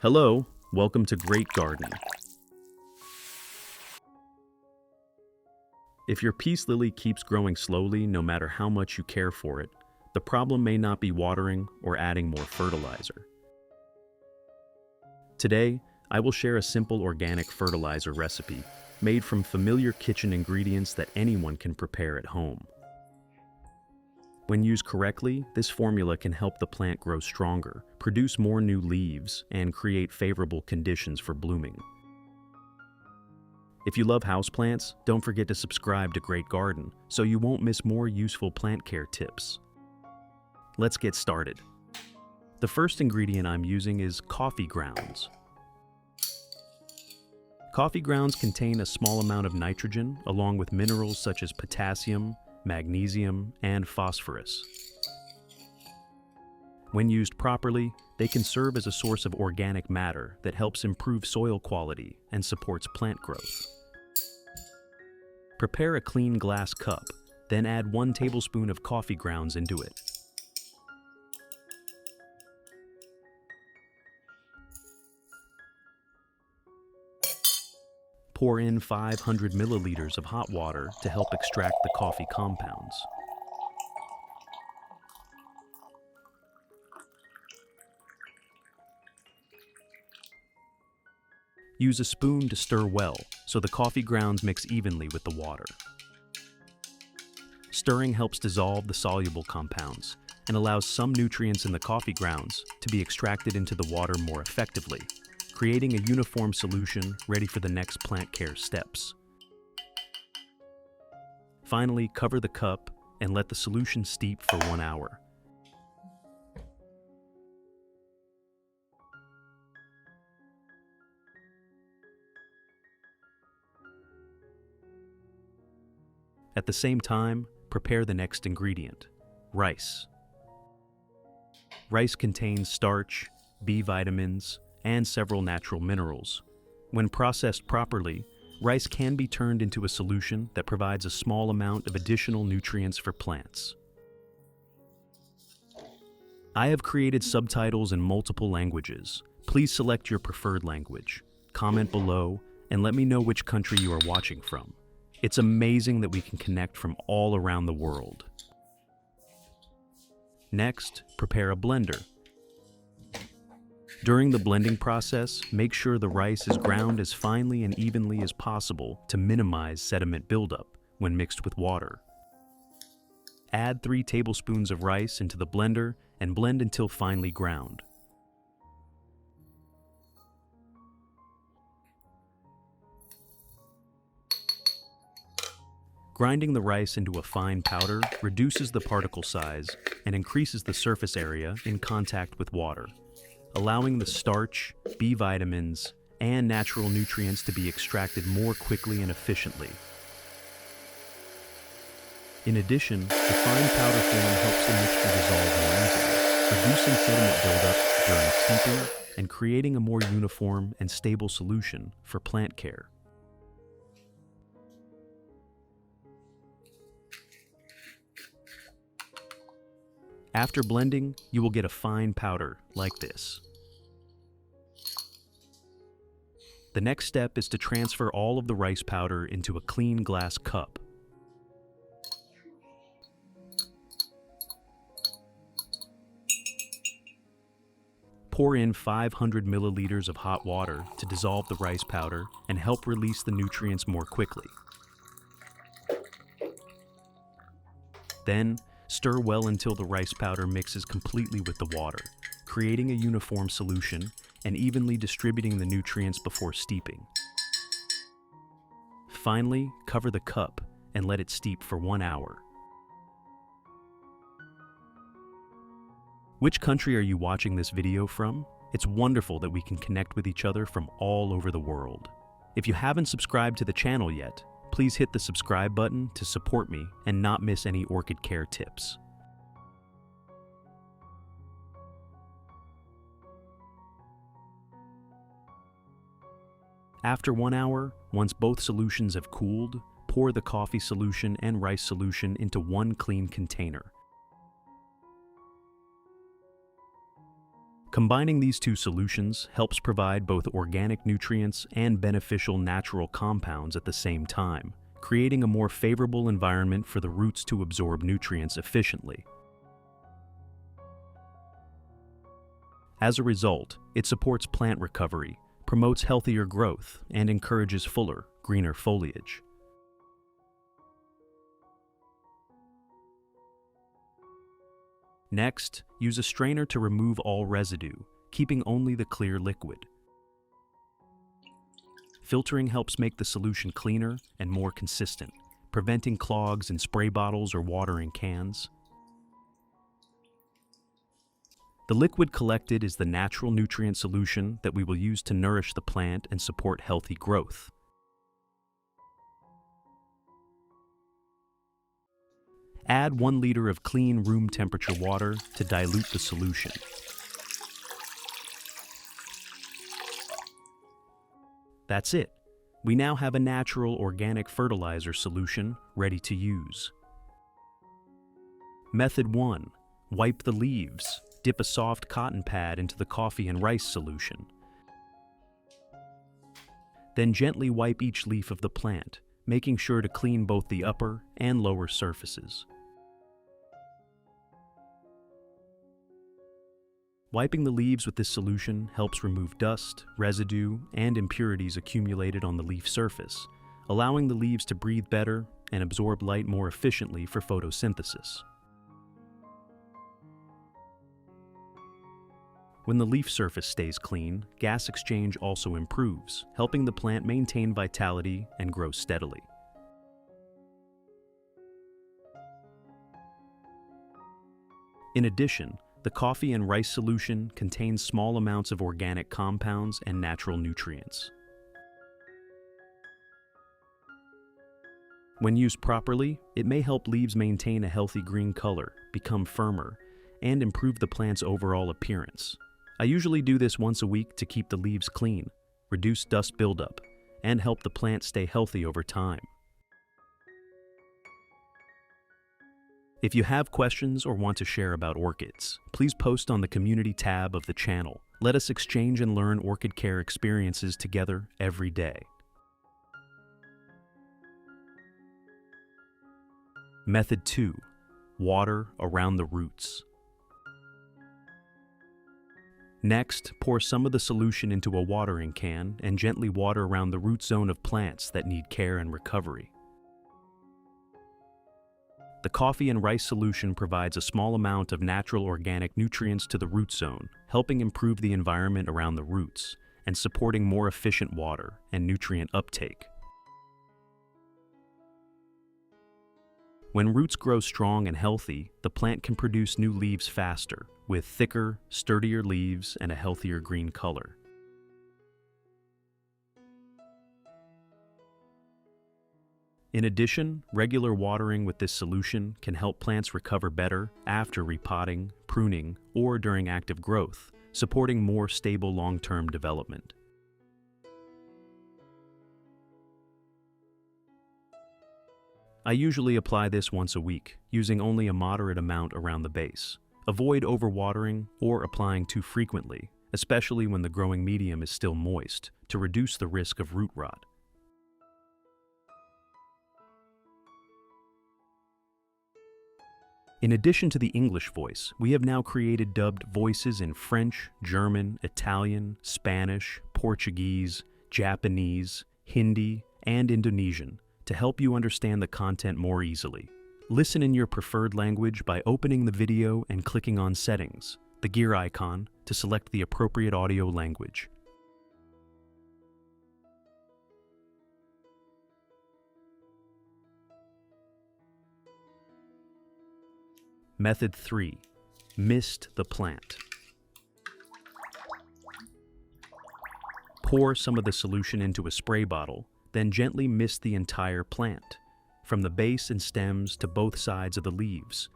Hello, welcome to Great Gardening. If your peace lily keeps growing slowly no matter how much you care for it, the problem may not be watering or adding more fertilizer. Today, I will share a simple organic fertilizer recipe made from familiar kitchen ingredients that anyone can prepare at home. When used correctly, this formula can help the plant grow stronger, produce more new leaves, and create favorable conditions for blooming. If you love houseplants, don't forget to subscribe to Great Garden so you won't miss more useful plant care tips. Let's get started. The first ingredient I'm using is coffee grounds. Coffee grounds contain a small amount of nitrogen along with minerals such as potassium, magnesium, and phosphorus. When used properly, they can serve as a source of organic matter that helps improve soil quality and supports plant growth. Prepare a clean glass cup, then add 1 tablespoon of coffee grounds into it. Pour in 500 milliliters of hot water to help extract the coffee compounds. Use a spoon to stir well so the coffee grounds mix evenly with the water. Stirring helps dissolve the soluble compounds and allows some nutrients in the coffee grounds to be extracted into the water more effectively, creating a uniform solution ready for the next plant care steps. Finally, cover the cup and let the solution steep for 1 hour. At the same time, prepare the next ingredient, rice. Rice contains starch, B vitamins, and several natural minerals. When processed properly, rice can be turned into a solution that provides a small amount of additional nutrients for plants. I have created subtitles in multiple languages. Please select your preferred language. Comment below and let me know which country you are watching from. It's amazing that we can connect from all around the world. Next, prepare a blender. During the blending process, make sure the rice is ground as finely and evenly as possible to minimize sediment buildup when mixed with water. Add 3 tablespoons of rice into the blender and blend until finely ground. Grinding the rice into a fine powder reduces the particle size and increases the surface area in contact with water, allowing the starch, B vitamins, and natural nutrients to be extracted more quickly and efficiently. In addition, the fine powder form helps the mixture dissolve more easily, reducing sediment buildup during steeping and creating a more uniform and stable solution for plant care. After blending, you will get a fine powder like this. The next step is to transfer all of the rice powder into a clean glass cup. Pour in 500 milliliters of hot water to dissolve the rice powder and help release the nutrients more quickly. Then, stir well until the rice powder mixes completely with the water, creating a uniform solution and evenly distributing the nutrients before steeping. Finally, cover the cup and let it steep for 1 hour. Which country are you watching this video from? It's wonderful that we can connect with each other from all over the world. If you haven't subscribed to the channel yet, please hit the subscribe button to support me and not miss any orchid care tips. After 1 hour, once both solutions have cooled, pour the coffee solution and rice solution into one clean container. Combining these two solutions helps provide both organic nutrients and beneficial natural compounds at the same time, creating a more favorable environment for the roots to absorb nutrients efficiently. As a result, it supports plant recovery, promotes healthier growth, and encourages fuller, greener foliage. Next, use a strainer to remove all residue, keeping only the clear liquid. Filtering helps make the solution cleaner and more consistent, preventing clogs in spray bottles or watering cans. The liquid collected is the natural nutrient solution that we will use to nourish the plant and support healthy growth. Add 1 liter of clean room temperature water to dilute the solution. That's it. We now have a natural organic fertilizer solution ready to use. Method 1. Wipe the leaves. Dip a soft cotton pad into the coffee and rice solution. Then gently wipe each leaf of the plant, making sure to clean both the upper and lower surfaces. Wiping the leaves with this solution helps remove dust, residue, and impurities accumulated on the leaf surface, allowing the leaves to breathe better and absorb light more efficiently for photosynthesis. When the leaf surface stays clean, gas exchange also improves, helping the plant maintain vitality and grow steadily. In addition, the coffee and rice solution contains small amounts of organic compounds and natural nutrients. When used properly, it may help leaves maintain a healthy green color, become firmer, and improve the plant's overall appearance. I usually do this once a week to keep the leaves clean, reduce dust buildup, and help the plant stay healthy over time. If you have questions or want to share about orchids, please post on the community tab of the channel. Let us exchange and learn orchid care experiences together every day. Method 2. Water around the roots. Next, pour some of the solution into a watering can and gently water around the root zone of plants that need care and recovery. The coffee and rice solution provides a small amount of natural organic nutrients to the root zone, helping improve the environment around the roots and supporting more efficient water and nutrient uptake. When roots grow strong and healthy, the plant can produce new leaves faster, with thicker, sturdier leaves and a healthier green color. In addition, regular watering with this solution can help plants recover better after repotting, pruning, or during active growth, supporting more stable long-term development. I usually apply this once a week, using only a moderate amount around the base. Avoid overwatering or applying too frequently, especially when the growing medium is still moist, to reduce the risk of root rot. In addition to the English voice, we have now created dubbed voices in French, German, Italian, Spanish, Portuguese, Japanese, Hindi, and Indonesian to help you understand the content more easily. Listen in your preferred language by opening the video and clicking on Settings, the gear icon, to select the appropriate audio language. Method 3. Mist the plant. Pour some of the solution into a spray bottle, then gently mist the entire plant, from the base and stems to both sides of the leaves.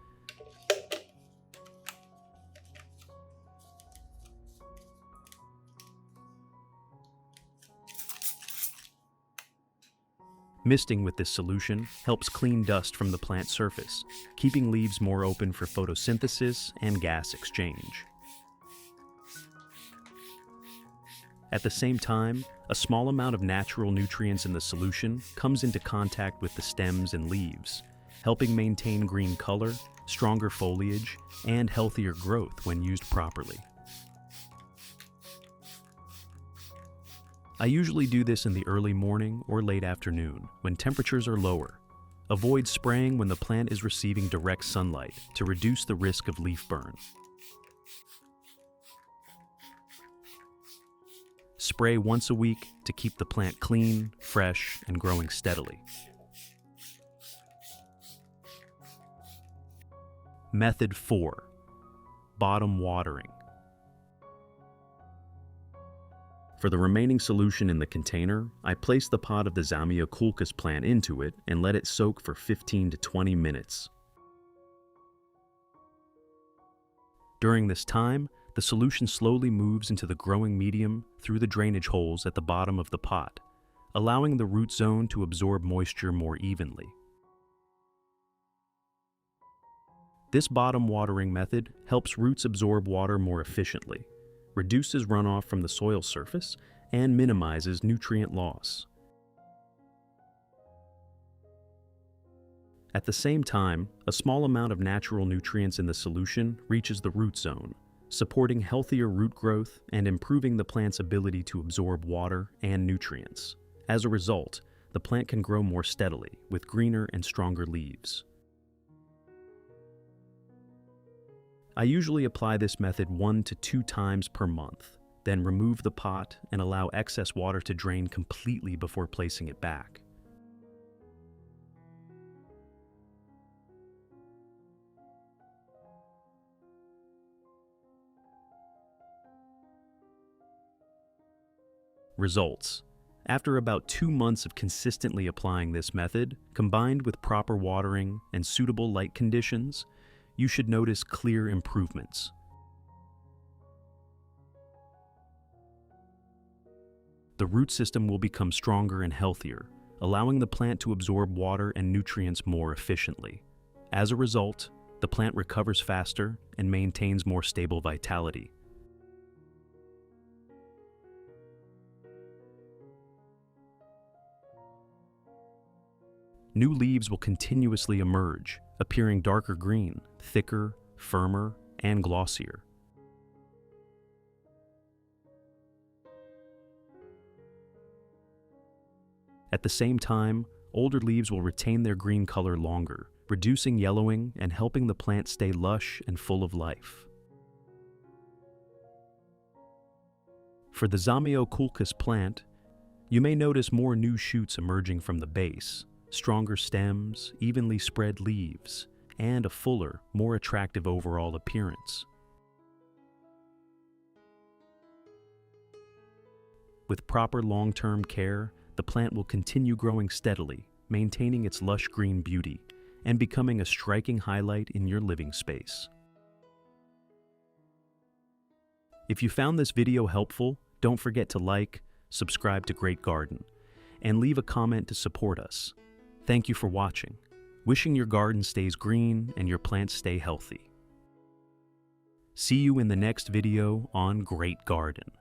Misting with this solution helps clean dust from the plant surface, keeping leaves more open for photosynthesis and gas exchange. At the same time, a small amount of natural nutrients in the solution comes into contact with the stems and leaves, helping maintain green color, stronger foliage, and healthier growth when used properly. I usually do this in the early morning or late afternoon when temperatures are lower. Avoid spraying when the plant is receiving direct sunlight to reduce the risk of leaf burn. Spray once a week to keep the plant clean, fresh, and growing steadily. Method 4. Bottom watering. For the remaining solution in the container, I place the pot of the Zamia Pulchris plant into it and let it soak for 15 to 20 minutes. During this time, the solution slowly moves into the growing medium through the drainage holes at the bottom of the pot, allowing the root zone to absorb moisture more evenly. This bottom watering method helps roots absorb water more efficiently, reduces runoff from the soil surface, and minimizes nutrient loss. At the same time, a small amount of natural nutrients in the solution reaches the root zone, supporting healthier root growth and improving the plant's ability to absorb water and nutrients. As a result, the plant can grow more steadily with greener and stronger leaves. I usually apply this method 1 to 2 times per month, then remove the pot and allow excess water to drain completely before placing it back. Results. After about 2 months of consistently applying this method, combined with proper watering and suitable light conditions, you should notice clear improvements. The root system will become stronger and healthier, allowing the plant to absorb water and nutrients more efficiently. As a result, the plant recovers faster and maintains more stable vitality. New leaves will continuously emerge, appearing darker green, thicker, firmer, and glossier. At the same time, older leaves will retain their green color longer, reducing yellowing and helping the plant stay lush and full of life. For the Zamia Pulchris plant, you may notice more new shoots emerging from the base, stronger stems, evenly spread leaves, and a fuller, more attractive overall appearance. With proper long-term care, the plant will continue growing steadily, maintaining its lush green beauty, and becoming a striking highlight in your living space. If you found this video helpful, don't forget to like, subscribe to Great Garden, and leave a comment to support us. Thank you for watching. Wishing your garden stays green and your plants stay healthy. See you in the next video on Great Garden.